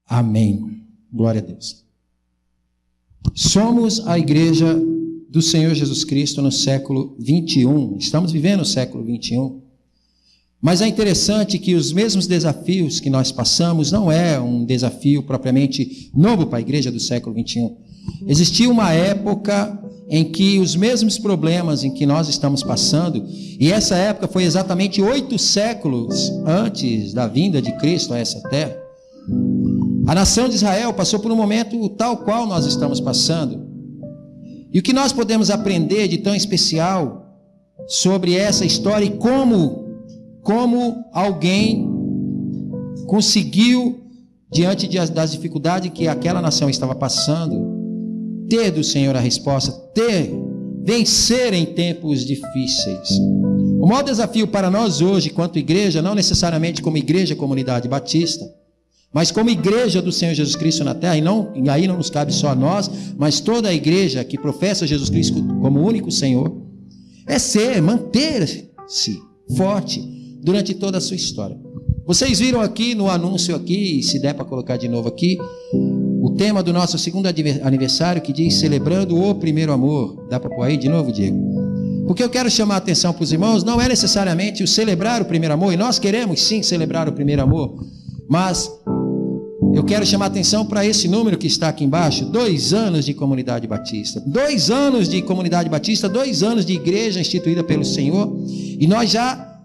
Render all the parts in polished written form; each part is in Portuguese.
Amém. Glória a Deus. Somos a igreja do Senhor Jesus Cristo no século 21. Estamos vivendo o século 21. Mas é interessante que os mesmos desafios que nós passamos não é um desafio propriamente novo para a igreja do século 21. Existia uma época em que os mesmos problemas em que nós estamos passando, e essa época foi exatamente 8 séculos antes da vinda de Cristo a essa terra, a nação de Israel passou por um momento tal qual nós estamos passando. E o que nós podemos aprender de tão especial sobre essa história e como alguém conseguiu, diante das dificuldades que aquela nação estava passando, ter do Senhor a resposta, vencer em tempos difíceis. O maior desafio para nós hoje, quanto igreja, não necessariamente como igreja comunidade batista, mas como igreja do Senhor Jesus Cristo na terra, e aí não nos cabe só a nós, mas toda a igreja que professa Jesus Cristo como único Senhor, manter-se forte durante toda a sua história. Vocês viram aqui no anúncio aqui, se der para colocar de novo aqui, o tema do nosso segundo aniversário que diz celebrando o primeiro amor. Dá para pôr aí de novo, Diego? Porque eu quero chamar a atenção para os irmãos, não é necessariamente o celebrar o primeiro amor, e nós queremos sim celebrar o primeiro amor, mas eu quero chamar a atenção para esse número que está aqui embaixo, 2 anos de comunidade batista, 2 anos de comunidade batista, 2 anos de igreja instituída pelo Senhor, e nós já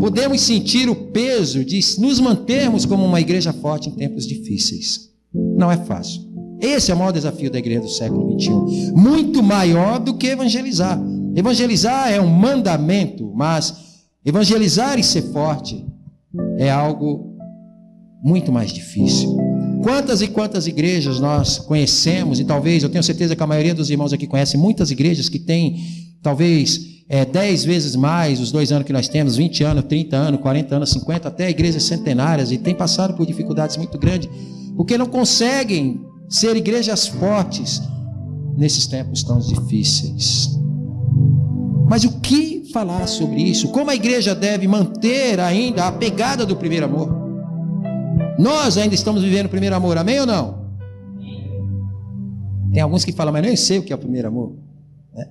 podemos sentir o peso de nos mantermos como uma igreja forte em tempos difíceis. Não é fácil. Esse é o maior desafio da igreja do século 21. Muito maior do que evangelizar. Evangelizar é um mandamento, mas evangelizar e ser forte é algo muito mais difícil. Quantas e quantas igrejas nós conhecemos, e talvez, eu tenho certeza que a maioria dos irmãos aqui conhece muitas igrejas que têm, talvez, 10 vezes mais os 2 anos que nós temos, 20 anos, 30 anos, 40 anos, 50, até igrejas centenárias, e têm passado por dificuldades muito grandes, porque não conseguem ser igrejas fortes nesses tempos tão difíceis. Mas o que falar sobre isso? Como a igreja deve manter ainda a pegada do primeiro amor? Nós ainda estamos vivendo o primeiro amor, amém ou não? Tem alguns que falam, mas nem sei o que é o primeiro amor, né?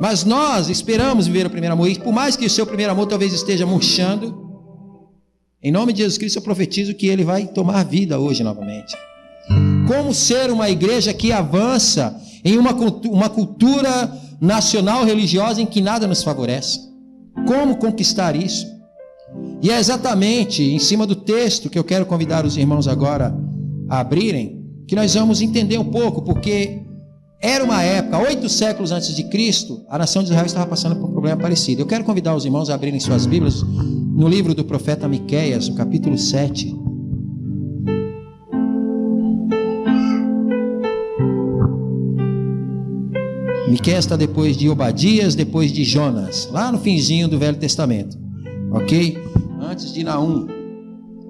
Mas nós esperamos viver o primeiro amor, e por mais que o seu primeiro amor talvez esteja murchando, em nome de Jesus Cristo eu profetizo que ele vai tomar vida hoje novamente. Como ser uma igreja que avança em uma cultura nacional religiosa em que nada nos favorece? Como conquistar isso? E é exatamente em cima do texto que eu quero convidar os irmãos agora a abrirem, que nós vamos entender um pouco, porque era uma época, 8 séculos antes de Cristo, a nação de Israel estava passando por um problema parecido. Eu quero convidar os irmãos a abrirem suas Bíblias no livro do profeta Miqueias, no capítulo 7. Miqueias está depois de Obadias, depois de Jonas, lá no finzinho do Velho Testamento, ok? Antes de Naum,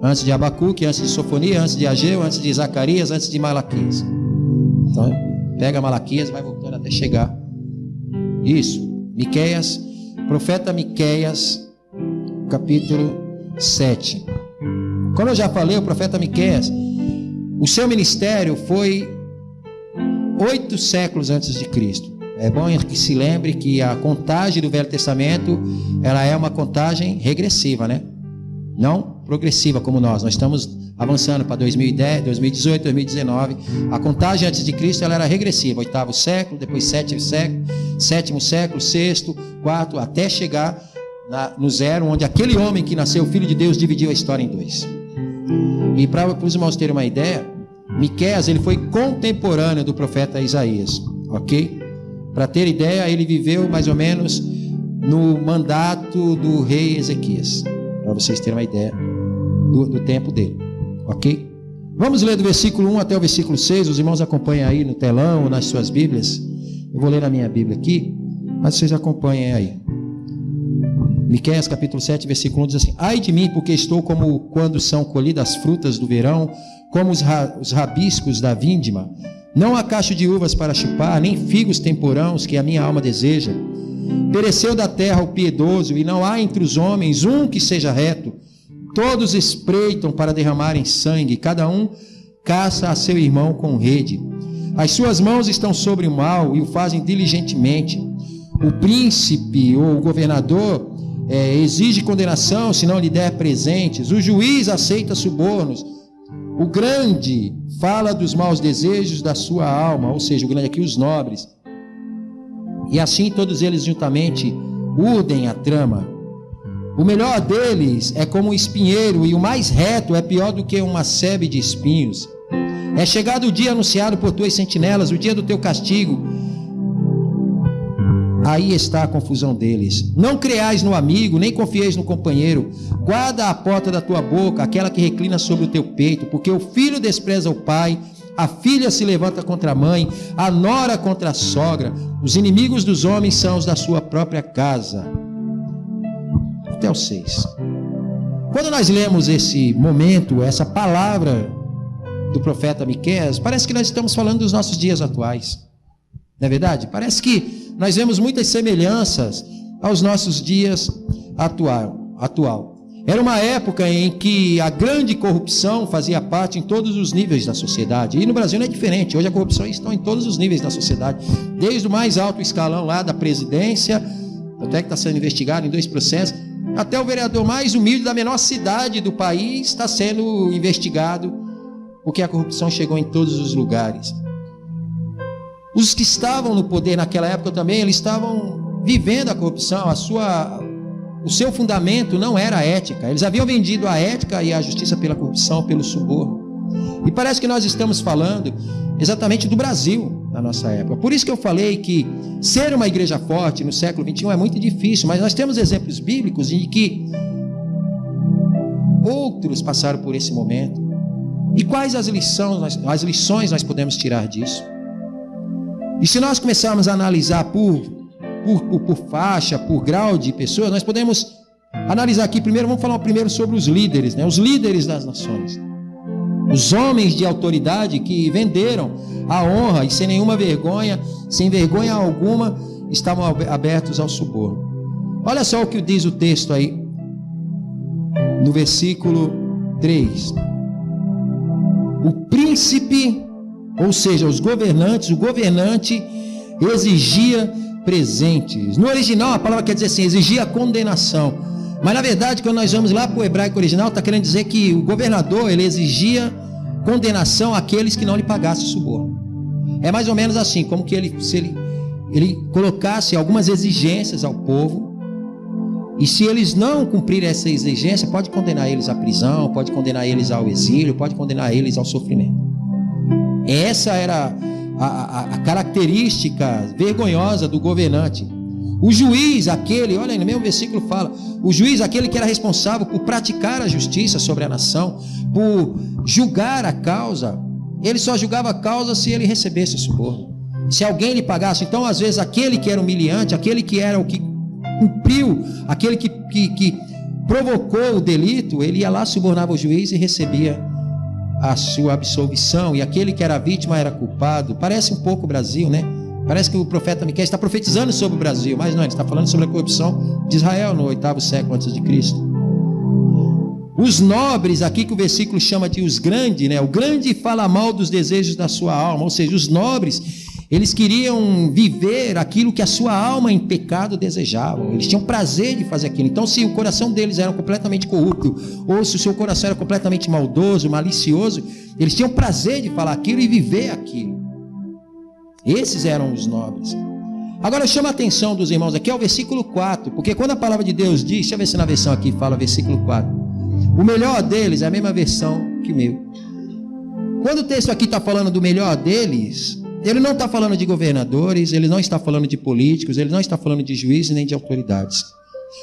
antes de Abacuque, antes de Sofonia, antes de Ageu, antes de Zacarias, antes de Malaquias. Então, pega Malaquias e vai voltando até chegar. Isso, Miqueias, profeta Miqueias, capítulo 7. Como eu já falei, o profeta Miqueias, o seu ministério foi 8 séculos antes de Cristo. É bom que se lembre que a contagem do Velho Testamento, ela é uma contagem regressiva, né? Não progressiva como nós estamos avançando para 2010, 2018, 2019. A contagem antes de Cristo ela era regressiva, 8º século, depois 7º século, 7º século, 6º, 4º, até chegar no 0, onde aquele homem que nasceu, filho de Deus, dividiu a história em 2. E para os irmãos terem uma ideia, Miqueias ele foi contemporâneo do profeta Isaías, ok? Para ter ideia, ele viveu mais ou menos no mandato do rei Ezequias, para vocês terem uma ideia do tempo dele, ok? Vamos ler do versículo 1 até o versículo 6, os irmãos acompanhem aí no telão ou nas suas Bíblias. Eu vou ler na minha Bíblia aqui, mas vocês acompanhem aí. Miqueias capítulo 7, versículo 1 diz assim: ai de mim, porque estou como quando são colhidas as frutas do verão, como os rabiscos da vindima. Não há cacho de uvas para chupar, nem figos temporãos que a minha alma deseja. Pereceu da terra o piedoso, e não há entre os homens um que seja reto. Todos espreitam para derramarem sangue, cada um caça a seu irmão com rede. As suas mãos estão sobre o mal e o fazem diligentemente. O príncipe ou o governador exige condenação se não lhe der presentes. O juiz aceita subornos. O grande fala dos maus desejos da sua alma, ou seja, o grande aqui, os nobres. E assim todos eles juntamente urdem a trama. O melhor deles é como um espinheiro, e o mais reto é pior do que uma sebe de espinhos. É chegado o dia anunciado por tuas sentinelas, o dia do teu castigo. Aí está a confusão deles. Não creais no amigo, nem confieis no companheiro. Guarda a porta da tua boca, aquela que reclina sobre o teu peito, porque o filho despreza o pai, a filha se levanta contra a mãe, a nora contra a sogra. Os inimigos dos homens são os da sua própria casa. Até o 6. Quando nós lemos esse momento, essa palavra do profeta Miqueias, parece que nós estamos falando dos nossos dias atuais. Não é verdade? Parece que nós vemos muitas semelhanças aos nossos dias atual. Era uma época em que a grande corrupção fazia parte em todos os níveis da sociedade. E no Brasil não é diferente. Hoje a corrupção está em todos os níveis da sociedade. Desde o mais alto escalão lá da presidência, até que está sendo investigado em 2 processos, até o vereador mais humilde da menor cidade do país está sendo investigado, porque a corrupção chegou em todos os lugares. Os que estavam no poder naquela época também, eles estavam vivendo a corrupção. O seu fundamento não era a ética. Eles haviam vendido a ética e a justiça pela corrupção, pelo suborno. E parece que nós estamos falando exatamente do Brasil na nossa época. Por isso que eu falei que ser uma igreja forte no século XXI é muito difícil, mas nós temos exemplos bíblicos em que outros passaram por esse momento. E quais as lições nós podemos tirar disso? E se nós começarmos a analisar por faixa, por grau de pessoas, nós podemos analisar aqui primeiro, vamos falar primeiro sobre os líderes, né? Os líderes das nações. Os homens de autoridade que venderam a honra e sem nenhuma vergonha, sem vergonha alguma, estavam abertos ao suborno. Olha só o que diz o texto aí, no versículo 3. O príncipe, ou seja, os governantes, o governante exigia presentes. No original a palavra quer dizer assim, exigia condenação. Mas na verdade, quando nós vamos lá para o hebraico original, está querendo dizer que o governador, ele exigia condenação àqueles que não lhe pagassem suborno. É mais ou menos assim, como que ele colocasse algumas exigências ao povo, e se eles não cumprirem essa exigência, pode condenar eles à prisão, pode condenar eles ao exílio, pode condenar eles ao sofrimento. Essa era a característica vergonhosa do governante. O juiz, aquele, olha, no mesmo versículo fala, o juiz, aquele que era responsável por praticar a justiça sobre a nação, por julgar a causa, ele só julgava a causa se ele recebesse o suborno. Se alguém lhe pagasse, então às vezes aquele que era humilhante, aquele que era o que cumpriu, aquele que provocou o delito, ele ia lá, subornava o juiz e recebia a sua absolvição, e aquele que era vítima era culpado. Parece um pouco o Brasil, né? Parece que o profeta Miqueias está profetizando sobre o Brasil, mas não, ele está falando sobre a corrupção de Israel no 8º século antes de Cristo. Os nobres, aqui que o versículo chama de os grandes, né? O grande fala mal dos desejos da sua alma, ou seja, os nobres, eles queriam viver aquilo que a sua alma em pecado desejava. Eles tinham prazer de fazer aquilo. Então, se o coração deles era completamente corrupto, ou se o seu coração era completamente maldoso, malicioso, eles tinham prazer de falar aquilo e viver aquilo. Esses eram os nobres. Agora chama a atenção dos irmãos aqui ao versículo 4, porque quando a palavra de Deus diz, deixa eu ver se na versão aqui fala versículo 4, o melhor deles é a mesma versão que o meu. Quando o texto aqui está falando do melhor deles, ele não está falando de governadores, ele não está falando de políticos, ele não está falando de juízes nem de autoridades.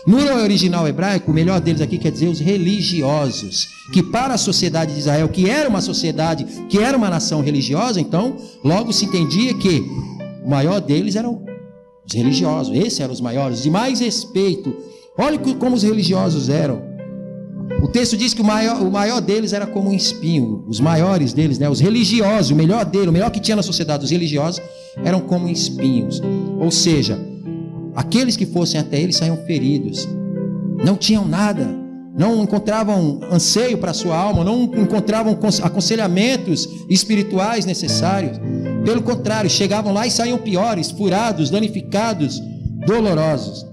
No original hebraico, o melhor deles aqui quer dizer os religiosos, que para a sociedade de Israel, que era uma sociedade, que era uma nação religiosa, então logo se entendia que o maior deles eram os religiosos. Esses eram os maiores, de mais respeito. Olha como os religiosos eram. O texto diz que o maior deles era como um espinho. Os maiores deles, né, os religiosos, o melhor dele, o melhor que tinha na sociedade, os religiosos, eram como espinhos. Ou seja, aqueles que fossem até ele saíam feridos. Não tinham nada. não encontravam anseio para a sua alma, não encontravam aconselhamentos espirituais necessários. Pelo contrário, chegavam lá e saíam piores, furados, danificados, dolorosos.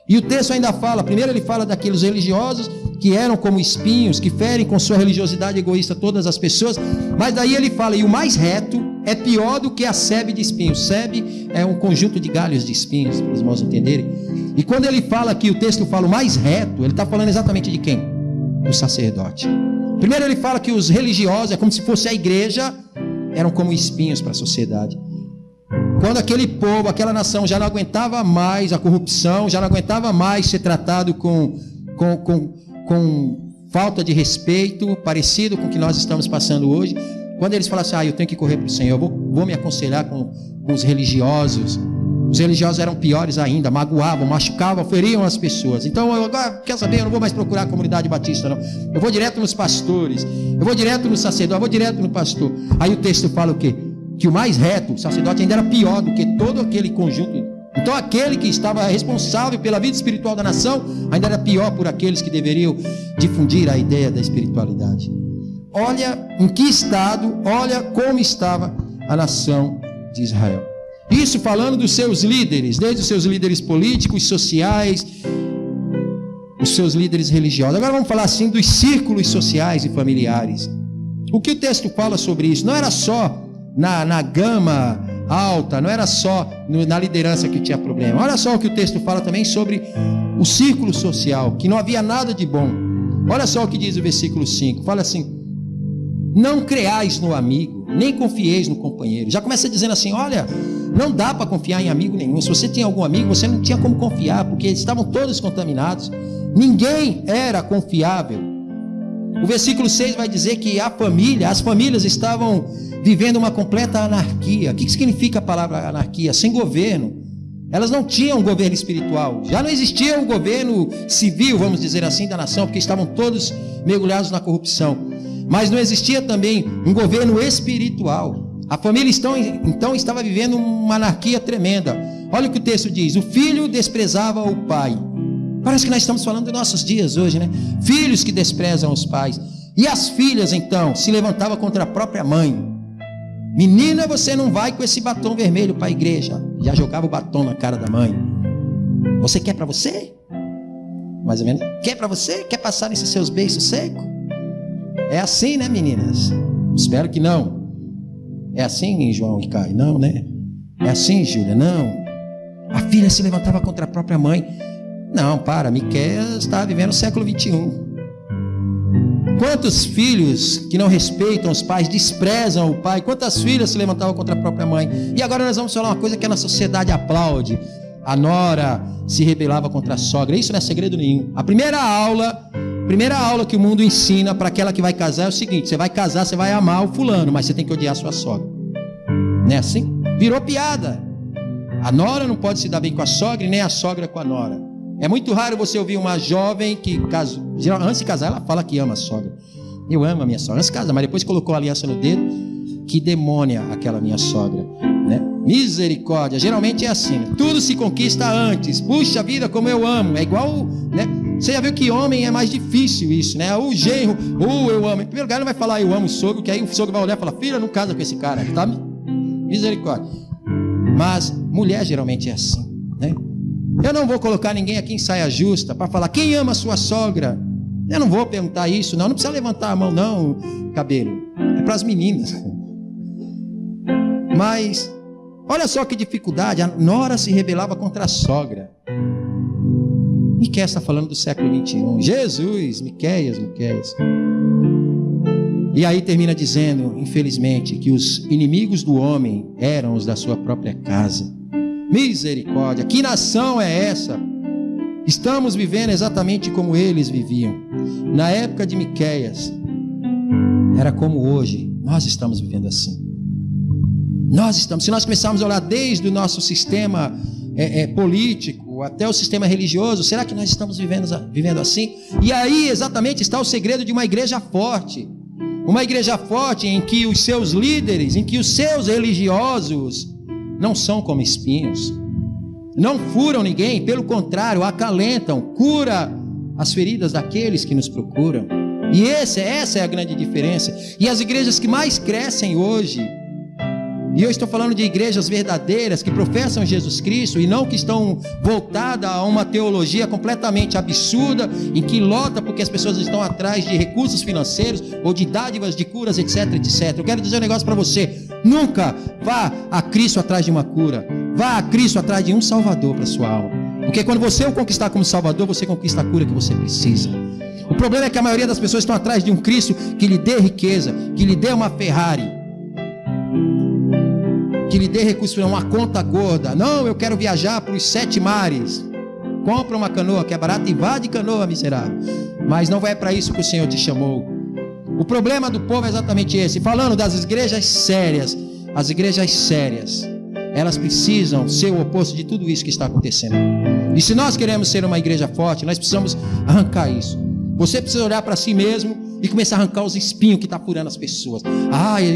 E o texto ainda fala, primeiro ele fala daqueles religiosos que eram como espinhos, que ferem com sua religiosidade egoísta todas as pessoas, mas daí ele fala, e o mais reto é pior do que a sebe de espinhos. Sebe é um conjunto de galhos de espinhos, para os irmãos entenderem. E quando ele fala aqui, o texto fala o mais reto, ele está falando exatamente de quem? Do sacerdote. Primeiro ele fala que os religiosos, é como se fosse a igreja, eram como espinhos para a sociedade. Quando aquele povo, aquela nação já não aguentava mais a corrupção, já não aguentava mais ser tratado com falta de respeito, parecido com o que nós estamos passando hoje, quando eles falassem, eu tenho que correr para o Senhor, eu vou me aconselhar com os religiosos. Os religiosos eram piores ainda, magoavam, machucavam, feriam as pessoas. Então, agora, quer saber, eu não vou mais procurar a comunidade batista, não. Eu vou direto nos pastores, eu vou direto no sacerdote, eu vou direto no pastor. Aí o texto fala o quê? Que o mais reto, o sacerdote, ainda era pior do que todo aquele conjunto. Então, aquele que estava responsável pela vida espiritual da nação, ainda era pior por aqueles que deveriam difundir a ideia da espiritualidade. Olha em que estado, olha como estava a nação de Israel. Isso falando dos seus líderes, desde os seus líderes políticos, sociais, os seus líderes religiosos. Agora vamos falar assim dos círculos sociais e familiares. O que o texto fala sobre isso? Não era só na gama alta, não era só na liderança que tinha problema. Olha só o que o texto fala também sobre o círculo social, que não havia nada de bom. Olha só o que diz o versículo 5. Fala assim: não creais no amigo, nem confieis no companheiro. Já começa dizendo assim, olha, não dá para confiar em amigo nenhum. Se você tinha algum amigo, você não tinha como confiar, porque estavam todos contaminados. Ninguém era confiável. O versículo 6 vai dizer que as famílias estavam vivendo uma completa anarquia. O que significa a palavra anarquia? Sem governo. Elas não tinham um governo espiritual. Já não existia um governo civil, vamos dizer assim, da nação, porque estavam todos mergulhados na corrupção. Mas não existia também um governo espiritual. A família então estava vivendo uma anarquia tremenda. Olha o que o texto diz: o filho desprezava o pai. Parece que nós estamos falando dos nossos dias hoje, né? Filhos que desprezam os pais. E as filhas então se levantavam contra a própria mãe. Menina, você não vai com esse batom vermelho para a igreja. Já jogava o batom na cara da mãe. Você quer para você? Mais ou menos. Quer para você? Quer passar nesses seus beiços secos? É assim, né, meninas? Espero que não. É assim, João e Caio? Não, né? É assim, Júlia? Não. A filha se levantava contra a própria mãe. Não, Miqueias está vivendo o século 21. Quantos filhos que não respeitam os pais, desprezam o pai? Quantas filhas se levantavam contra a própria mãe? E agora nós vamos falar uma coisa que a nossa sociedade aplaude. A nora se rebelava contra a sogra. Isso não é segredo nenhum. A primeira aula que o mundo ensina para aquela que vai casar é o seguinte: você vai casar, você vai amar o fulano, mas você tem que odiar a sua sogra. Não é assim? Virou piada. A nora não pode se dar bem com a sogra e nem a sogra com a nora. É muito raro você ouvir uma jovem que antes de casar ela fala que ama a sogra. Eu amo a minha sogra. Antes de casar, mas depois colocou a aliança no dedo. Que demônia aquela minha sogra, né? Misericórdia. Geralmente é assim, né? Tudo se conquista antes. Puxa vida, como eu amo. É igual, né? Você já viu que homem é mais difícil isso, né? O genro, eu amo. Em primeiro lugar, ele não vai falar eu amo o sogro, que aí o sogro vai olhar e falar: filha, não casa com esse cara, tá? Misericórdia. Mas mulher geralmente é assim, né? Eu não vou colocar ninguém aqui em saia justa para falar quem ama a sua sogra. Eu não vou perguntar isso, não precisa levantar a mão, não, cabelo. É para as meninas. Mas olha só que dificuldade. A nora se rebelava contra a sogra. Miqueias está falando do século 21. Jesus, Miqueias. E aí termina dizendo, infelizmente, que os inimigos do homem eram os da sua própria casa. Misericórdia. Que nação é essa? Estamos vivendo exatamente como eles viviam. Na época de Miqueias, era como hoje. Nós estamos vivendo assim. Se nós começarmos a olhar desde o nosso sistema político até o sistema religioso, será que nós estamos vivendo assim? E aí exatamente está o segredo de uma igreja forte. Uma igreja forte em que os seus líderes, em que os seus religiosos não são como espinhos, não furam ninguém, pelo contrário, acalentam, cura as feridas daqueles que nos procuram. E essa é a grande diferença. E as igrejas que mais crescem hoje, e eu estou falando de igrejas verdadeiras que professam Jesus Cristo e não que estão voltadas a uma teologia completamente absurda, em que lota porque as pessoas estão atrás de recursos financeiros ou de dádivas, de curas, etc, etc. Eu quero dizer um negócio para você: nunca vá a Cristo atrás de uma cura, vá a Cristo atrás de um Salvador para a sua alma, porque quando você o conquistar como Salvador, você conquista a cura que você precisa. O problema é que a maioria das pessoas estão atrás de um Cristo que lhe dê riqueza, que lhe dê uma Ferrari, que lhe dê recursos, uma conta gorda. Não, eu quero viajar para os 7 mares. Compra uma canoa que é barata e vá de canoa, miserável. Mas não é para isso que o Senhor te chamou. O problema do povo é exatamente esse. Falando das igrejas sérias, as igrejas sérias, elas precisam ser o oposto de tudo isso que está acontecendo. E se nós queremos ser uma igreja forte, nós precisamos arrancar isso. Você precisa olhar para si mesmo e começar a arrancar os espinhos que está furando as pessoas.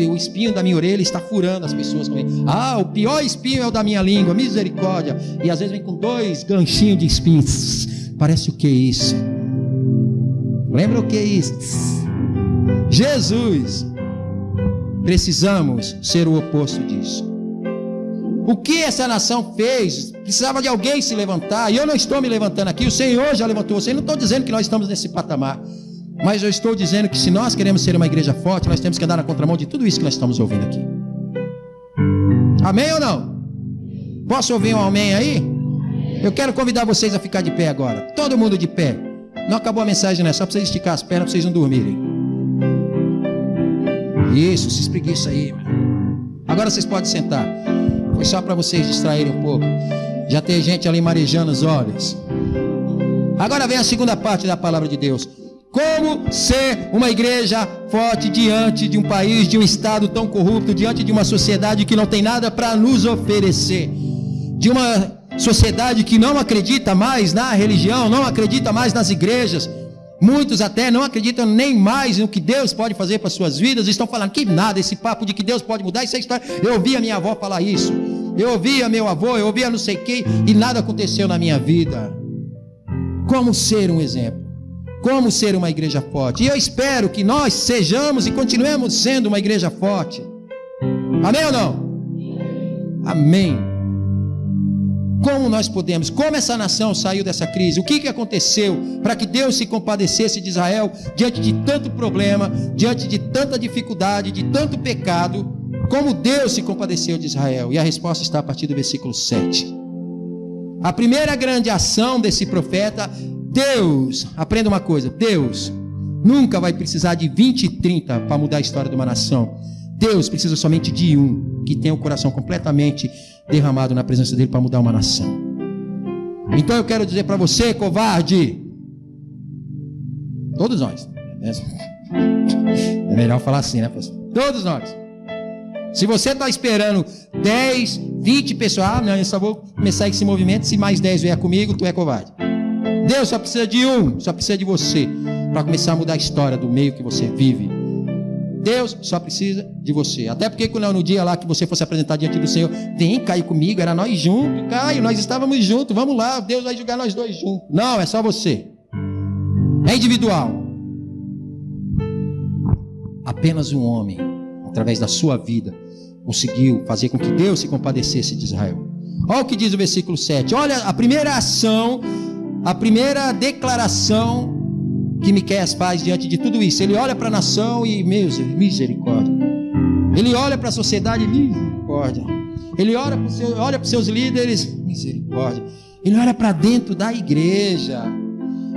O espinho da minha orelha está furando as pessoas comigo. O pior espinho é o da minha língua, misericórdia. E às vezes vem com 2 ganchinhos de espinhos. Parece o que é isso? Lembra o que é isso? Jesus. Precisamos ser o oposto disso. O que essa nação fez? Precisava de alguém se levantar. E eu não estou me levantando aqui, o Senhor já levantou você. Eu não estou dizendo que nós estamos nesse patamar, mas eu estou dizendo que se nós queremos ser uma igreja forte, nós temos que andar na contramão de tudo isso que nós estamos ouvindo aqui. Amém ou não? Posso ouvir um amém aí? Eu quero convidar vocês a ficar de pé agora. Todo mundo de pé. Não acabou a mensagem, né? Só para vocês esticar as pernas, para vocês não dormirem. Isso, se espreguiça aí. Agora vocês podem sentar. Foi só para vocês distraírem um pouco. Já tem gente ali marejando os olhos. Agora vem a segunda parte da palavra de Deus. Como ser uma igreja forte diante de um país, de um estado tão corrupto, diante de uma sociedade que não tem nada para nos oferecer, de uma sociedade que não acredita mais na religião, não acredita mais nas igrejas. Muitos até não acreditam nem mais no que Deus pode fazer para suas vidas. Estão falando que nada, esse papo de que Deus pode mudar, isso é história. Eu ouvi a minha avó falar isso, eu ouvia meu avô, eu ouvia não sei quem, e nada aconteceu na minha vida. Como ser um exemplo? Como ser uma igreja forte? E eu espero que nós sejamos e continuemos sendo uma igreja forte. Amém ou não? Amém. Como nós podemos? Como essa nação saiu dessa crise? O que aconteceu para que Deus se compadecesse de Israel diante de tanto problema, diante de tanta dificuldade, de tanto pecado? Como Deus se compadeceu de Israel? E a resposta está a partir do versículo 7. A primeira grande ação desse profeta, Deus, aprenda uma coisa, Deus nunca vai precisar de 20 e 30 para mudar a história de uma nação. Deus precisa somente de um que tenha o coração completamente derramado na presença dele para mudar uma nação. Então eu quero dizer para você, covarde, todos nós, é melhor falar assim, né, pastor? Todos nós. Se você está esperando 10, 20 pessoas, não, eu só vou começar esse movimento, se mais 10 vier comigo, tu é covarde. Deus só precisa de um, só precisa de você para começar a mudar a história do meio que você vive. Deus só precisa de você. Até porque no dia lá que você fosse apresentar diante do Senhor, vem, Caio comigo, era nós juntos, Caio, nós estávamos juntos, vamos lá, Deus vai julgar nós dois juntos. Não, é só você. É individual. Apenas um homem, através da sua vida, conseguiu fazer com que Deus se compadecesse de Israel. Olha o que diz o versículo 7. Olha a primeira ação, a primeira declaração que Miqueias faz diante de tudo isso. Ele olha para a nação e misericórdia. Ele olha para a sociedade, misericórdia. Ele olha para os seus líderes, misericórdia. Ele olha para dentro da igreja.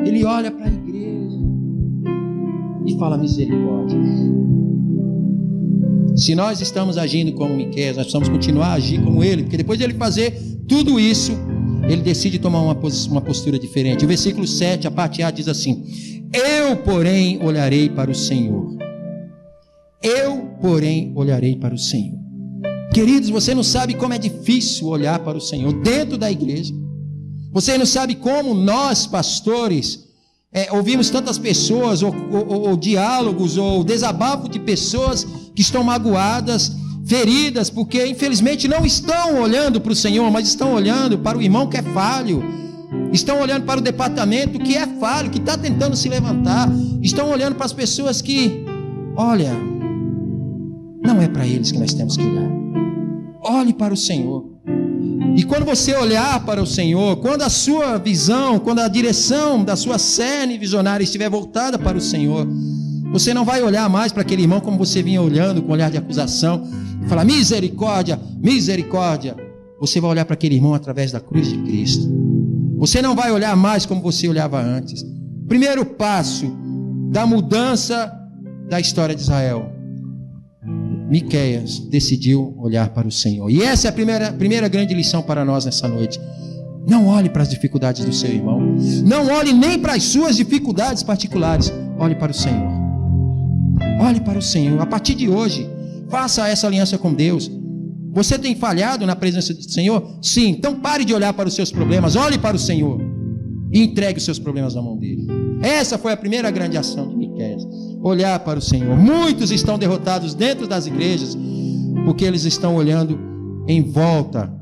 Ele olha para a igreja e fala misericórdia. Se nós estamos agindo como Miqueias, nós precisamos continuar a agir como ele, porque depois de ele fazer tudo isso, ele decide tomar uma postura diferente. O versículo 7, a parte A, diz assim: eu, porém, olharei para o Senhor. Eu, porém, olharei para o Senhor. Queridos, você não sabe como é difícil olhar para o Senhor dentro da igreja. Você não sabe como nós, pastores, ouvimos tantas pessoas, ou diálogos, ou desabafo de pessoas que estão magoadas, feridas, porque infelizmente não estão olhando para o Senhor, mas estão olhando para o irmão que é falho, Estão olhando para o departamento que é falho, que está tentando se levantar. Estão olhando para as pessoas que, olha, não é para eles que nós temos que olhar. Olhe para o Senhor. E quando você olhar para o Senhor, quando a sua visão, quando a direção da sua cerne visionária estiver voltada para o Senhor, você não vai olhar mais para aquele irmão como você vinha olhando, com um olhar de acusação, e falar misericórdia, misericórdia. Você vai olhar para aquele irmão através da cruz de Cristo. Você não vai olhar mais como você olhava antes. Primeiro passo da mudança da história de Israel. Miqueias decidiu olhar para o Senhor. E essa é a primeira grande lição para nós nessa noite. Não olhe para as dificuldades do seu irmão. Não olhe nem para as suas dificuldades particulares. Olhe para o Senhor. Olhe para o Senhor. A partir de hoje, faça essa aliança com Deus. Você tem falhado na presença do Senhor? Sim. Então pare de olhar para os seus problemas. Olhe para o Senhor. E entregue os seus problemas na mão dele. Essa foi a primeira grande ação de Miqueias. Olhar para o Senhor. Muitos estão derrotados dentro das igrejas, porque eles estão olhando em volta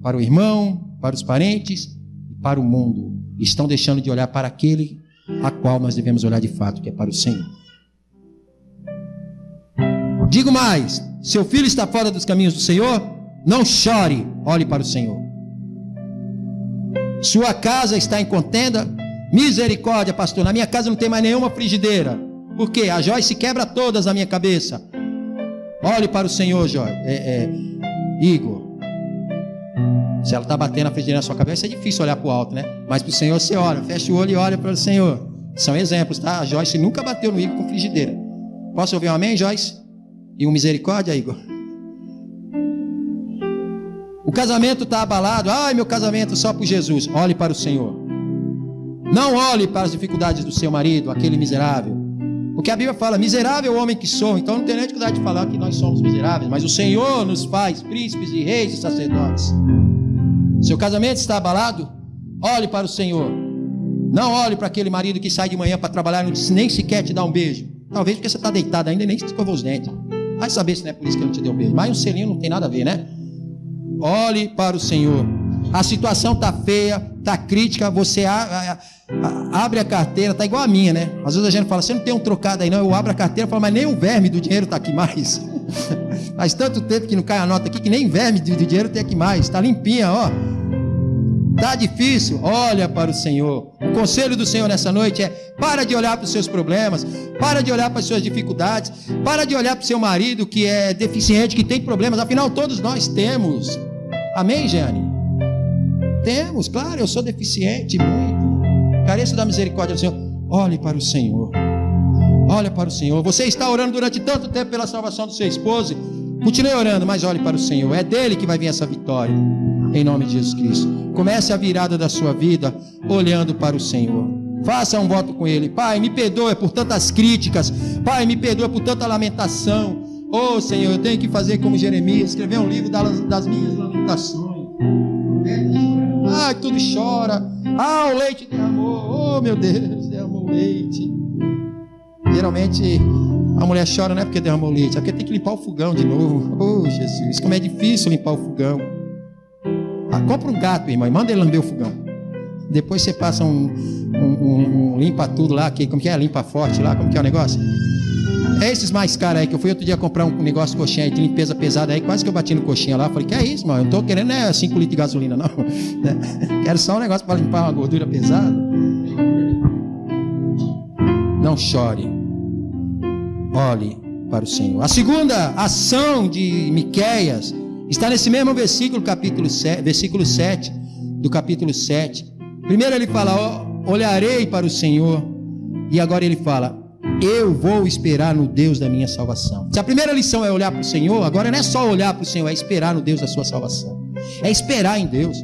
para o irmão, para os parentes e para o mundo. Estão deixando de olhar para aquele a qual nós devemos olhar de fato, que é para o Senhor. Digo mais, seu filho está fora dos caminhos do Senhor? Não chore, olhe para o Senhor. Sua casa está em contenda? Misericórdia, pastor, na minha casa não tem mais nenhuma frigideira. Por quê? A Joyce quebra todas na minha cabeça. Olhe para o Senhor, Igor. Se ela está batendo a frigideira na sua cabeça, é difícil olhar para o alto, né? Mas para o Senhor você olha, fecha o olho e olha para o Senhor. São exemplos, tá? A Joyce nunca bateu no Igor com frigideira. Posso ouvir um amém, Joyce? E um misericórdia, Igor? O casamento está abalado. Ai, meu casamento só por Jesus. Olhe para o Senhor. Não olhe para as dificuldades do seu marido, aquele miserável. Porque a Bíblia fala, miserável homem que sou. Então não tem nem dificuldade de falar que nós somos miseráveis. Mas o Senhor nos faz príncipes e reis e sacerdotes. Seu casamento está abalado? Olhe para o Senhor. Não olhe para aquele marido que sai de manhã para trabalhar e nem sequer te dá um beijo. Talvez porque você está deitado ainda e nem escovou os dentes. Vai saber se não é por isso que ele não te deu um beijo. Mas um selinho não tem nada a ver, né? Olhe para o Senhor. A situação está feia, está crítica. Você abre a carteira, está igual a minha, né? Às vezes a gente fala, você não tem um trocado aí não. Eu abro a carteira e falo, mas nem o verme do dinheiro está aqui mais. Faz tanto tempo que não cai a nota aqui que nem verme do dinheiro tem aqui mais. Está limpinha, ó. Está difícil? Olha para o Senhor. O conselho do Senhor nessa noite é: para de olhar para os seus problemas, para de olhar para as suas dificuldades, para de olhar para o seu marido que é deficiente, que tem problemas. Afinal, todos nós temos. Amém, Jeane? Temos, claro, eu sou deficiente muito. Careço da misericórdia do Senhor. Olhe para o Senhor. Olha para o Senhor. Você está orando durante tanto tempo pela salvação do seu esposo. Continue orando, mas olhe para o Senhor. É dele que vai vir essa vitória. Em nome de Jesus Cristo. Comece a virada da sua vida olhando para o Senhor. Faça um voto com Ele. Pai, me perdoa por tantas críticas. Pai, me perdoa por tanta lamentação. Oh, Senhor, eu tenho que fazer como Jeremias, escrever um livro das minhas lamentações. Ah, tudo chora. Ah, o leite derramou. Oh, meu Deus, derramou leite. Geralmente a mulher chora não é porque derramou leite, é porque tem que limpar o fogão de novo. Oh, Jesus, como é difícil limpar o fogão. Ah, compra um gato, irmão, e manda ele lamber o fogão. Depois você passa um limpa tudo lá, como que é? Limpa forte lá, como que é o negócio? É esses mais caros aí, que eu fui outro dia comprar um negócio de coxinha aí, de limpeza pesada aí, quase que eu bati no coxinha lá. Falei, que é isso, mano? Eu não tô querendo 5 litros de gasolina, não. Quero só um negócio para limpar uma gordura pesada. Não chore. Olhe para o Senhor. A segunda ação de Miqueias está nesse mesmo versículo, versículo 7, do capítulo 7. Primeiro ele fala, olharei para o Senhor. E agora ele fala, eu vou esperar no Deus da minha salvação. Se a primeira lição é olhar para o Senhor, agora não é só olhar para o Senhor, é esperar no Deus da sua salvação. É esperar em Deus.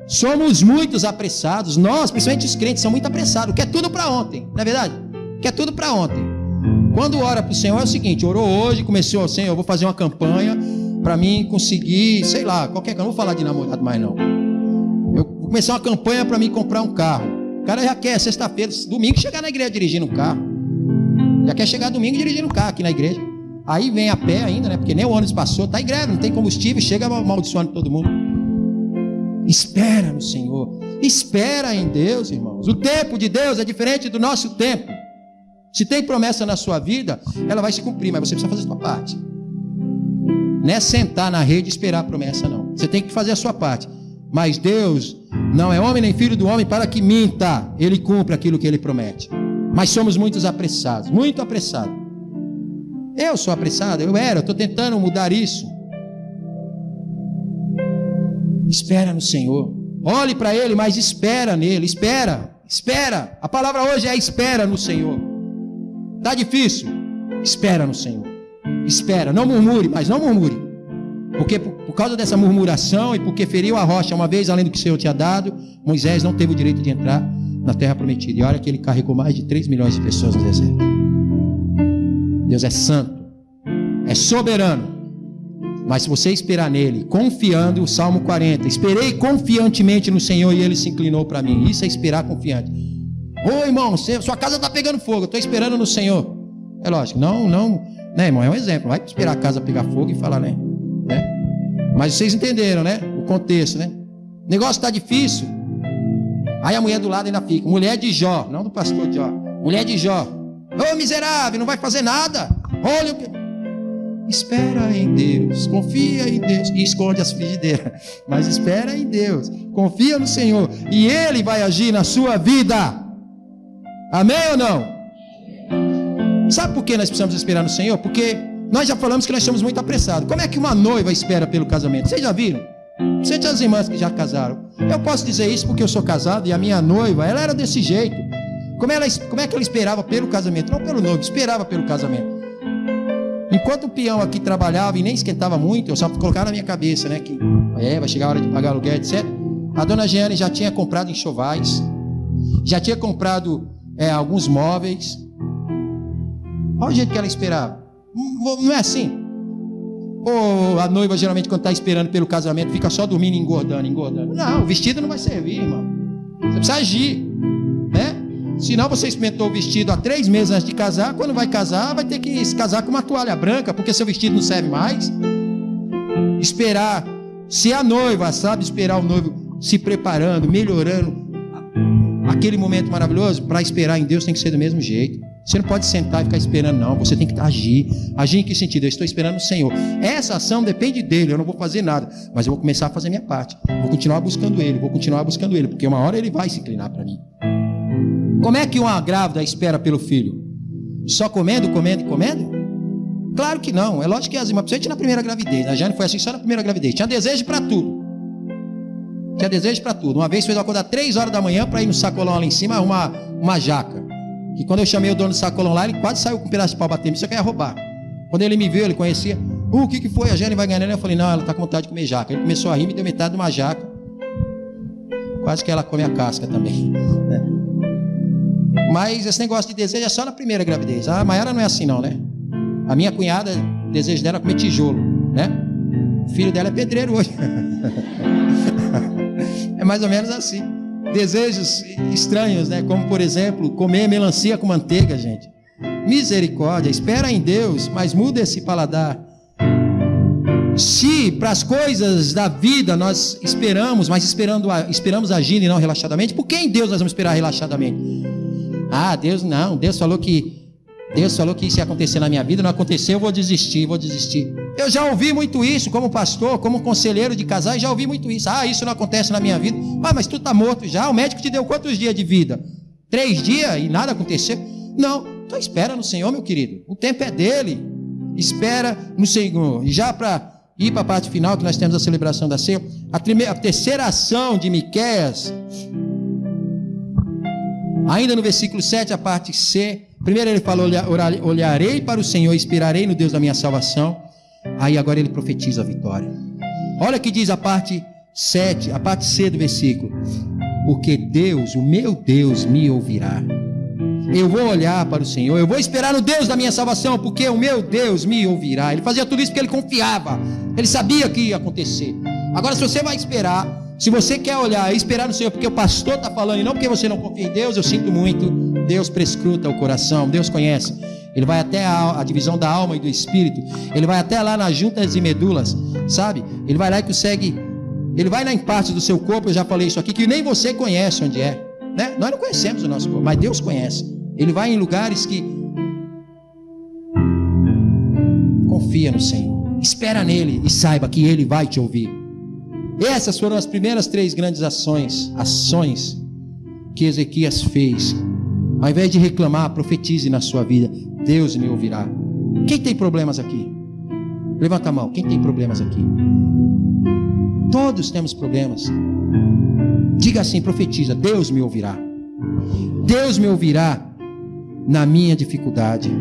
Somos muitos apressados. Nós, principalmente os crentes, são muito apressados. Quer tudo para ontem, não é verdade? Quer tudo para ontem. Quando ora para o Senhor é o seguinte, orou hoje, começou, Senhor, eu vou fazer uma campanha para mim conseguir, sei lá, qualquer coisa, não vou falar de namorado mais não. Eu vou começar uma campanha para mim comprar um carro. O cara já quer sexta-feira, domingo, chegar na igreja dirigindo um carro. Já quer chegar domingo dirigindo um carro aqui na igreja. Aí vem a pé ainda, né? Porque nem o ônibus passou, tá em greve, não tem combustível, chega amaldiçoando todo mundo. Espera no Senhor. Espera em Deus, irmãos. O tempo de Deus é diferente do nosso tempo. Se tem promessa na sua vida, ela vai se cumprir, mas você precisa fazer a sua parte. Não é sentar na rede e esperar a promessa, não. Você tem que fazer a sua parte. Mas Deus não é homem nem filho do homem para que minta. Ele cumpre aquilo que ele promete. Mas somos muito apressados, muito apressados. Eu sou apressado, eu estou tentando mudar isso. Espera no Senhor. Olhe para Ele, mas espera nele. Espera. A palavra hoje é espera no Senhor. Está difícil? Espera no Senhor. Espera, não murmure, mas não murmure. Porque por causa dessa murmuração e porque feriu a rocha uma vez além do que o Senhor tinha dado, Moisés não teve o direito de entrar na terra prometida. E olha que ele carregou mais de 3 milhões de pessoas no deserto. Deus é santo, é soberano. Mas se você esperar nele, confiando, o Salmo 40, esperei confiantemente no Senhor e ele se inclinou para mim. Isso é esperar confiante. Ô irmão, sua casa está pegando fogo, eu estou esperando no Senhor. É lógico, não, né, irmão? É um exemplo. Vai esperar a casa pegar fogo e falar, né? Mas vocês entenderam, né? O contexto, né? O negócio está difícil. Aí a mulher do lado ainda fica. Mulher de Jó, não do pastor Jó. Mulher de Jó. Ô miserável, não vai fazer nada. Olha o que. Espera em Deus. Confia em Deus. E esconde as frigideiras. Mas espera em Deus. Confia no Senhor. E Ele vai agir na sua vida. Amém ou não? Sabe por que nós precisamos esperar no Senhor? Porque nós já falamos que nós somos muito apressados. Como é que uma noiva espera pelo casamento? Vocês já viram? Vocês as irmãs que já casaram. Eu posso dizer isso porque eu sou casado e a minha noiva, ela era desse jeito. Como é que ela esperava pelo casamento? Não pelo noivo, esperava pelo casamento. Enquanto o peão aqui trabalhava e nem esquentava muito, eu só colocava na minha cabeça, né? Que vai chegar a hora de pagar aluguel, etc. A dona Jeane já tinha comprado enxovais, já tinha comprado alguns móveis. Olha o jeito que ela esperava. Não é assim? Ou a noiva geralmente quando está esperando pelo casamento fica só dormindo e engordando. Não, o vestido não vai servir, irmão. Você precisa agir, né? Senão você experimentou o vestido há 3 meses antes de casar. Quando vai casar, vai ter que se casar com uma toalha branca, porque seu vestido não serve mais. Esperar. Se a noiva sabe esperar o noivo se preparando, melhorando aquele momento maravilhoso, para esperar em Deus tem que ser do mesmo jeito. Você não pode sentar e ficar esperando, não. Você tem que agir. Agir em que sentido? Eu estou esperando o Senhor. Essa ação depende dele. Eu não vou fazer nada, mas eu vou começar a fazer a minha parte. Vou continuar buscando ele, porque uma hora ele vai se inclinar para mim. Como é que uma grávida espera pelo filho? Só comendo? Claro que não. É lógico que as irmãs, principalmente na primeira gravidez. A Jane foi assim só na primeira gravidez. Tinha desejo para tudo. Uma vez fez eu acordar 3 horas da manhã para ir no sacolão lá em cima arrumar uma jaca. E quando eu chamei o dono do sacolão lá, ele quase saiu com um pedaço de pau batendo. Isso eu queria roubar. Quando ele me viu, ele conhecia. O que foi? A Jane vai ganhar? Eu falei, não, ela está com vontade de comer jaca. Ele começou a rir, me deu metade de uma jaca. Quase que ela come a casca também, né? Mas esse negócio de desejo é só na primeira gravidez. A Maiara não é assim não, né? A minha cunhada, o desejo dela é comer tijolo, né? O filho dela é pedreiro hoje. É mais ou menos assim. Desejos estranhos, né? Como por exemplo, comer melancia com manteiga, gente. Misericórdia, espera em Deus, mas muda esse paladar. Se para as coisas da vida nós esperamos, mas esperamos agir e não relaxadamente, por que em Deus nós vamos esperar relaxadamente? Ah, Deus não, Deus falou que isso ia acontecer na minha vida, não aconteceu, eu vou desistir. Eu já ouvi muito isso como pastor, como conselheiro de casais, já ouvi muito isso. Ah, isso não acontece na minha vida. Ah, mas tu está morto já, o médico te deu quantos dias de vida? 3 dias e nada aconteceu? Não, então espera no Senhor, meu querido, o tempo é dele. Espera no Senhor. E já para ir para a parte final, que nós temos a celebração da ceia, a terceira ação de Miqueias, ainda no versículo 7, a parte C. Primeiro ele falou, olharei para o Senhor, esperarei no Deus da minha salvação. Aí agora ele profetiza a vitória. Olha o que diz a parte 7, a parte C do versículo. Porque Deus, o meu Deus, me ouvirá. Eu vou olhar para o Senhor, eu vou esperar no Deus da minha salvação, porque o meu Deus me ouvirá. Ele fazia tudo isso porque ele confiava, ele sabia que ia acontecer. Agora, se você vai esperar, se você quer olhar e esperar no Senhor porque o pastor está falando e não porque você não confia em Deus, eu sinto muito. Deus prescruta o coração, Deus conhece. Ele vai até a divisão da alma e do espírito. Ele vai até lá nas juntas e medulas, sabe? Ele vai lá e consegue Ele vai lá em partes do seu corpo, eu já falei isso aqui, que nem você conhece onde é, né? Nós não conhecemos o nosso corpo, mas Deus conhece. Ele vai em lugares que... Confia no Senhor, espera nele e saiba que ele vai te ouvir. Essas foram as primeiras 3 grandes ações que Ezequias fez. Ao invés de reclamar, profetize na sua vida: Deus me ouvirá. Quem tem problemas aqui? Levanta a mão. Quem tem problemas aqui? Todos temos problemas. Diga assim, profetiza: Deus me ouvirá. Deus me ouvirá na minha dificuldade.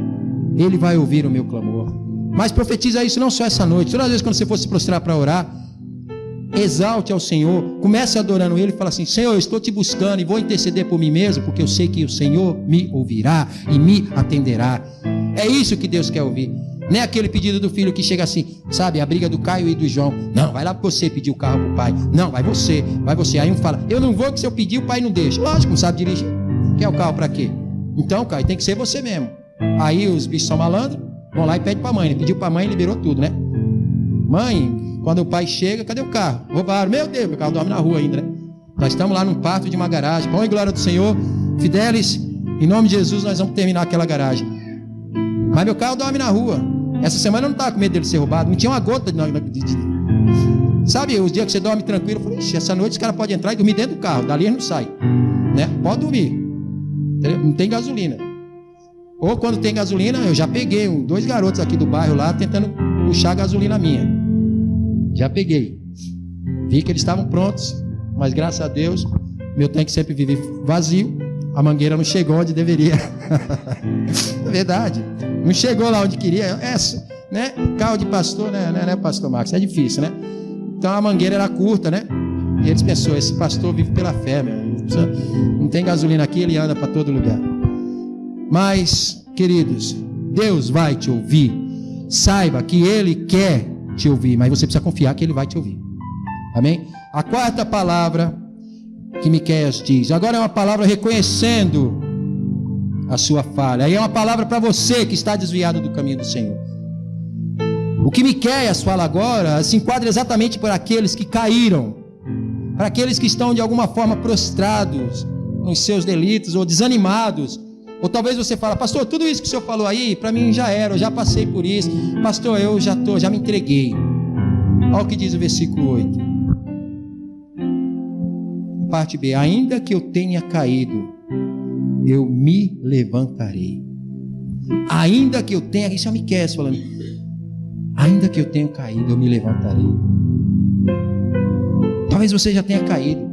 Ele vai ouvir o meu clamor. Mas profetiza isso não só essa noite. Todas as vezes quando você for se prostrar para orar, exalte ao Senhor, comece adorando Ele e fala assim: Senhor, eu estou te buscando e vou interceder por mim mesmo, porque eu sei que o Senhor me ouvirá e me atenderá. É isso que Deus quer ouvir. Não é aquele pedido do filho que chega assim, sabe, a briga do Caio e do João: não, vai lá você pedir o carro pro pai. Não, vai você. Aí um fala: eu não vou, que se eu pedir o pai não deixa. Lógico, não sabe dirigir. Quer o carro para quê? Então, Caio, tem que ser você mesmo. Aí os bichos são malandros, vão lá e pedem pra mãe. Ele pediu pra mãe e liberou tudo, né? Mãe, quando o pai chega, cadê o carro? Roubaram. Meu Deus, meu carro dorme na rua ainda, né? Nós estamos lá num pátio de uma garagem. Bom, e glória do Senhor, Fidelis, em nome de Jesus, nós vamos terminar aquela garagem. Mas meu carro dorme na rua. Essa semana eu não estava com medo dele ser roubado. Não tinha uma gota sabe, os dias que você dorme tranquilo, eu falei: ixi, essa noite os caras podem entrar e dormir dentro do carro. Dali eles não saem, né? Pode dormir. Não tem gasolina. Ou quando tem gasolina, eu já peguei 2 garotos aqui do bairro lá tentando puxar a gasolina minha. Já peguei. Vi que eles estavam prontos, mas graças a Deus meu tanque sempre vive vazio. A mangueira não chegou onde deveria. É verdade. Não chegou lá onde queria. Né? Carro de pastor, né, pastor Marcos? É difícil, né? Então a mangueira era curta, né? E eles pensaram: esse pastor vive pela fé, meu. Não tem gasolina aqui, ele anda para todo lugar. Mas, queridos, Deus vai te ouvir. Saiba que Ele quer te ouvir, mas você precisa confiar que Ele vai te ouvir. Amém? A 4ª palavra que Miqueias diz, agora é uma palavra reconhecendo a sua falha. Aí é uma palavra para você que está desviado do caminho do Senhor. O que Miqueias fala agora se enquadra exatamente para aqueles que caíram, para aqueles que estão de alguma forma prostrados nos seus delitos ou desanimados. Ou talvez você fala: pastor, tudo isso que o senhor falou aí, para mim já era, eu já passei por isso. Pastor, eu já me entreguei. Olha o que diz o versículo 8. Parte B: ainda que eu tenha caído, eu me levantarei. Ainda que eu tenha, isso é Miqueias falando, ainda que eu tenha caído, eu me levantarei. Talvez você já tenha caído.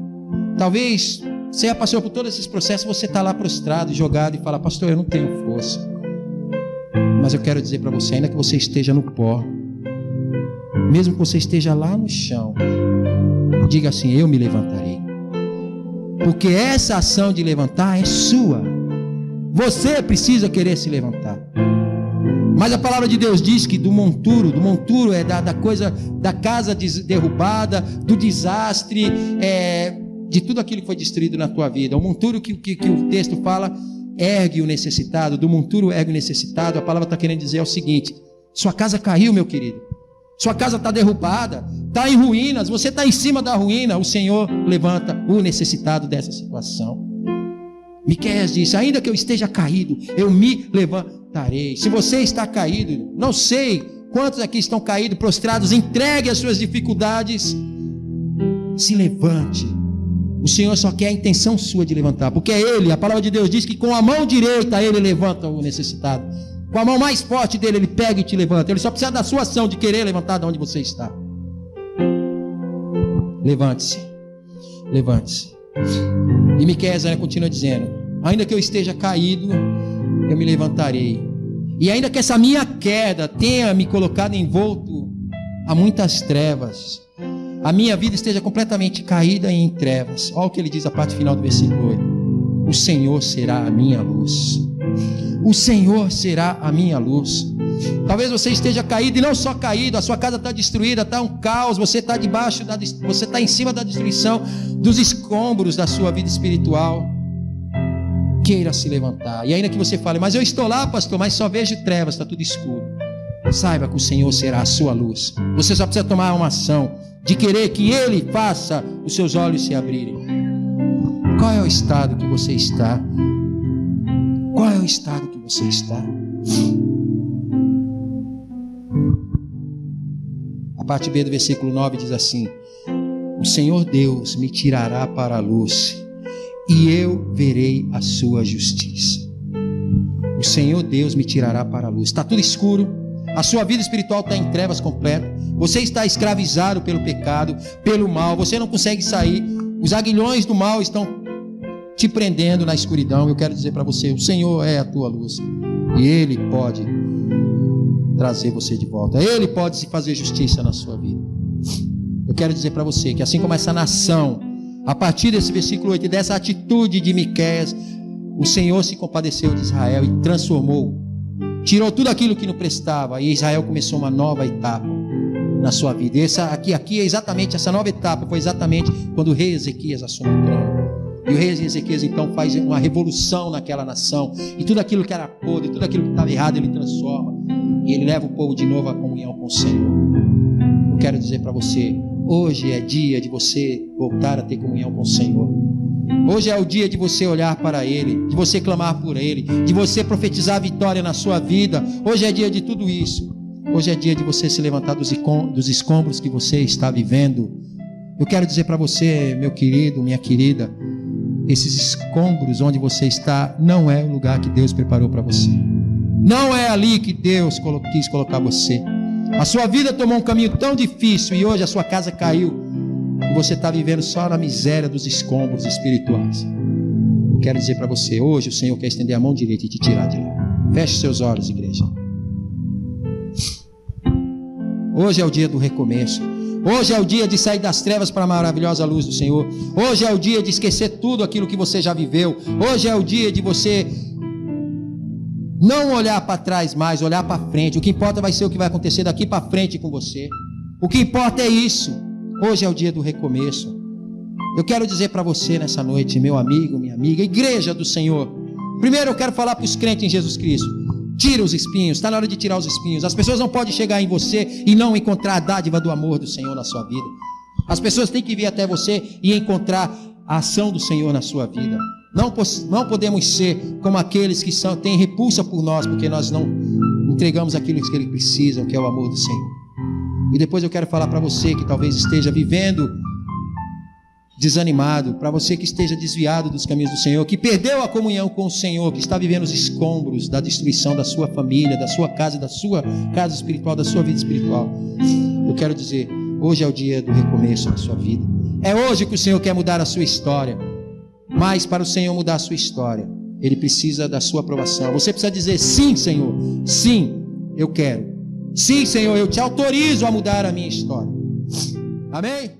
Talvez você já passou por todos esses processos, você está lá prostrado, jogado e fala: pastor, eu não tenho força. Mas eu quero dizer para você, ainda que você esteja no pó, mesmo que você esteja lá no chão, diga assim: eu me levantarei. Porque essa ação de levantar é sua. Você precisa querer se levantar. Mas a palavra de Deus diz que do monturo é da coisa, da casa derrubada, do desastre, de tudo aquilo que foi destruído na tua vida. O monturo que o texto fala, ergue o necessitado. Do monturo ergue o necessitado. A palavra está querendo dizer o seguinte: sua casa caiu, meu querido. Sua casa está derrubada, está em ruínas, você está em cima da ruína. O Senhor levanta o necessitado dessa situação. Miqueias disse: ainda que eu esteja caído, eu me levantarei. Se você está caído, não sei quantos aqui estão caídos, prostrados, entregue as suas dificuldades, se levante. O Senhor só quer a intenção sua de levantar, porque é Ele, a palavra de Deus diz que com a mão direita Ele levanta o necessitado, com a mão mais forte dele Ele pega e te levanta. Ele só precisa da sua ação de querer levantar de onde você está. Levante-se, levante-se. E Miqueias continua dizendo: ainda que eu esteja caído, eu me levantarei. E ainda que essa minha queda tenha me colocado envolto a muitas trevas, a minha vida esteja completamente caída em trevas. Olha o que ele diz a parte final do versículo 8: o Senhor será a minha luz. O Senhor será a minha luz. Talvez você esteja caído, e não só caído, a sua casa está destruída, está um caos, você está você está em cima da destruição, dos escombros da sua vida espiritual. Queira se levantar. E ainda que você fale: mas eu estou lá, pastor, mas só vejo trevas, está tudo escuro. Saiba que o Senhor será a sua luz. Você só precisa tomar uma ação de querer que Ele faça os seus olhos se abrirem. Qual é o estado que você está? Qual é o estado que você está? A parte B do versículo 9 diz assim: o Senhor Deus me tirará para a luz, e eu verei a sua justiça. O Senhor Deus me tirará para a luz. Está tudo escuro, a sua vida espiritual está em trevas completas, você está escravizado pelo pecado, pelo mal, você não consegue sair, os aguilhões do mal estão te prendendo na escuridão. Eu quero dizer para você, o Senhor é a tua luz, e Ele pode trazer você de volta, Ele pode fazer justiça na sua vida. Eu quero dizer para você que assim como essa nação, a partir desse versículo 8, dessa atitude de Miqueias, o Senhor se compadeceu de Israel e transformou, tirou tudo aquilo que não prestava, e Israel começou uma nova etapa na sua vida. E aqui é exatamente essa nova etapa, foi exatamente quando o rei Ezequias assume o trono. E o rei Ezequias então faz uma revolução naquela nação, e tudo aquilo que era podre, tudo aquilo que estava errado, ele transforma, e ele leva o povo de novo à comunhão com o Senhor. Eu quero dizer para você, hoje é dia de você voltar a ter comunhão com o Senhor. Hoje é o dia de você olhar para Ele, de você clamar por Ele, de você profetizar a vitória na sua vida. Hoje é dia de tudo isso. Hoje é dia de você se levantar dos escombros que você está vivendo. Eu quero dizer para você, meu querido, minha querida, esses escombros onde você está não é o lugar que Deus preparou para você. Não é ali que Deus quis colocar você. A sua vida tomou um caminho tão difícil e hoje a sua casa caiu e você está vivendo só na miséria dos escombros espirituais. Eu quero dizer para você, hoje o Senhor quer estender a mão direita e te tirar de lá. Feche seus olhos, igreja. Hoje é o dia do recomeço. Hoje é o dia de sair das trevas para a maravilhosa luz do Senhor. Hoje é o dia de esquecer tudo aquilo que você já viveu. Hoje é o dia de você não olhar para trás mais, olhar para frente. O que importa vai ser o que vai acontecer daqui para frente com você. O que importa é isso. Hoje é o dia do recomeço. Eu quero dizer para você nessa noite, meu amigo, minha amiga, igreja do Senhor. Primeiro eu quero falar para os crentes em Jesus Cristo. Tira os espinhos, está na hora de tirar os espinhos. As pessoas não podem chegar em você e não encontrar a dádiva do amor do Senhor na sua vida. As pessoas têm que vir até você e encontrar a ação do Senhor na sua vida. Não podemos ser como aqueles que têm repulsa por nós, porque nós não entregamos aquilo que eles precisam, que é o amor do Senhor. E depois eu quero falar para você que talvez esteja vivendo desanimado, para você que esteja desviado dos caminhos do Senhor, que perdeu a comunhão com o Senhor, que está vivendo os escombros da destruição da sua família, da sua casa espiritual, da sua vida espiritual. Eu quero dizer, hoje é o dia do recomeço na sua vida. É hoje que o Senhor quer mudar a sua história. Mas para o Senhor mudar a sua história, Ele precisa da sua aprovação. Você precisa dizer, sim, Senhor, sim, eu quero. Sim, Senhor, eu te autorizo a mudar a minha história. Amém?